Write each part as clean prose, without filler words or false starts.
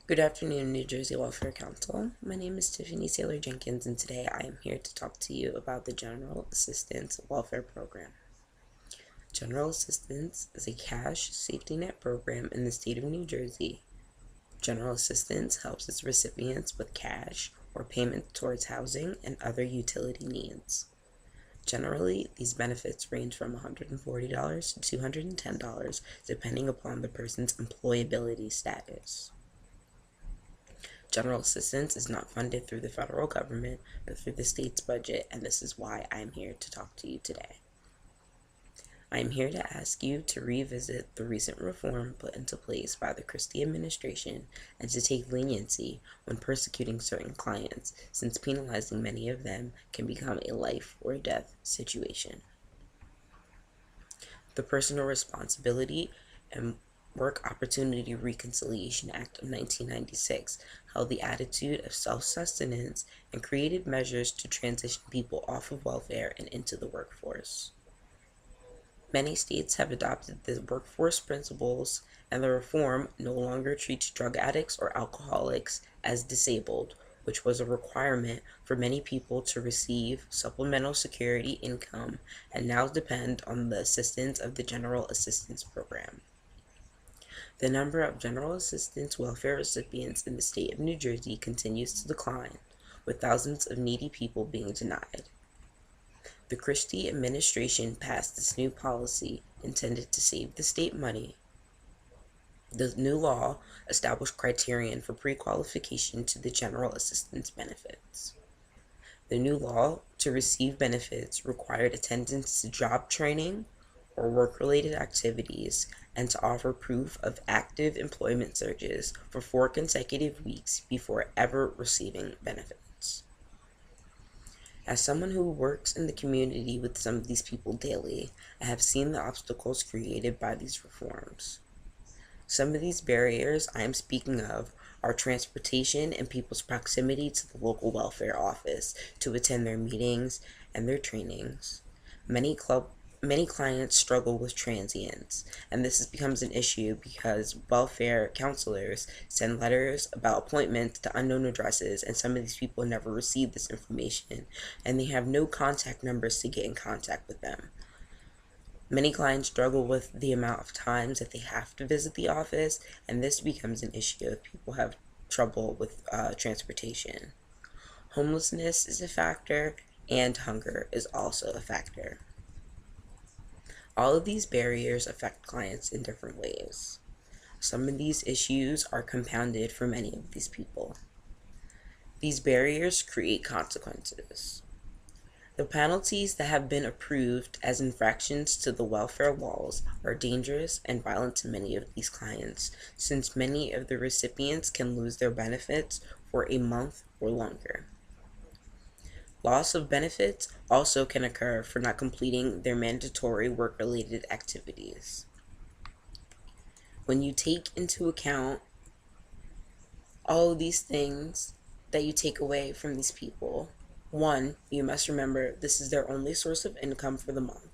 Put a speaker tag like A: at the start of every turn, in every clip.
A: Good afternoon, New Jersey Welfare Council. My name is Tiffany Saylor Jenkins, and today I am here to talk to you about the General Assistance Welfare Program. General Assistance is a cash safety net program in the state of New Jersey. General Assistance helps its recipients with cash or payment towards housing and other utility needs. Generally, these benefits range from $140 to $210, depending upon the person's employability status. General assistance is not funded through the federal government, but through the state's budget, and this is why I'm here to talk to you today. I'm here to ask you to revisit the recent reform put into place by the Christie administration and to take leniency when persecuting certain clients, since penalizing many of them can become a life or death situation. The Personal Responsibility and Work Opportunity Reconciliation Act of 1996 held the attitude of self-sustenance and created measures to transition people off of welfare and into the workforce. Many states have adopted the workforce principles, and the reform no longer treats drug addicts or alcoholics as disabled, which was a requirement for many people to receive supplemental security income and now depend on the assistance of the General Assistance Program. The number of General Assistance welfare recipients in the state of New Jersey continues to decline, with thousands of needy people being denied. The Christie administration passed this new policy intended to save the state money. The new law established criterion for pre-qualification to the General Assistance benefits. The new law to receive benefits required attendance to job training or work-related activities and to offer proof of active employment searches for 4 consecutive weeks before ever receiving benefits. As someone who works in the community with some of these people daily, I have seen the obstacles created by these reforms. Some of these barriers I am speaking of are transportation and people's proximity to the local welfare office to attend their meetings and their trainings. Many clients struggle with transients, and this becomes an issue because welfare counselors send letters about appointments to unknown addresses, and some of these people never receive this information, and they have no contact numbers to get in contact with them. Many clients struggle with the amount of times that they have to visit the office, and this becomes an issue if people have trouble with transportation. Homelessness is a factor, and hunger is also a factor. All of these barriers affect clients in different ways. Some of these issues are compounded for many of these people. These barriers create consequences. The penalties that have been approved as infractions to the welfare laws are dangerous and violent to many of these clients, since many of the recipients can lose their benefits for a month or longer. Loss of benefits also can occur for not completing their mandatory work-related activities. When you take into account all of these things that you take away from these people, one, you must remember this is their only source of income for the month,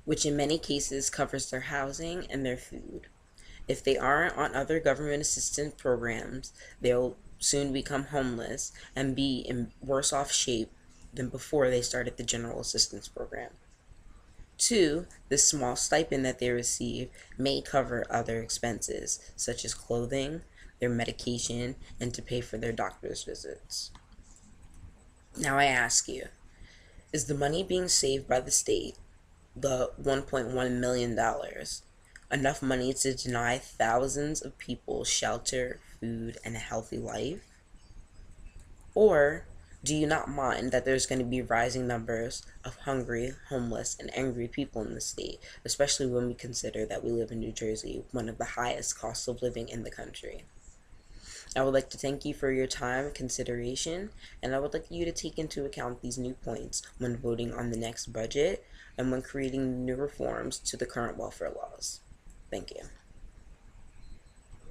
A: which in many cases covers their housing and their food. If they aren't on other government assistance programs, they'll soon become homeless and be in worse off shape than before they started the General Assistance Program. Two, the small stipend that they receive may cover other expenses, such as clothing, their medication, and to pay for their doctor's visits. Now I ask you, is the money being saved by the state, the $1.1 million, enough money to deny thousands of people shelter, food, and a healthy life? Or do you not mind that there's going to be rising numbers of hungry, homeless, and angry people in the state, especially when we consider that we live in New Jersey, one of the highest costs of living in the country? I would like to thank you for your time and consideration, and I would like you to take into account these new points when voting on the next budget and when creating new reforms to the current welfare laws. Thank you.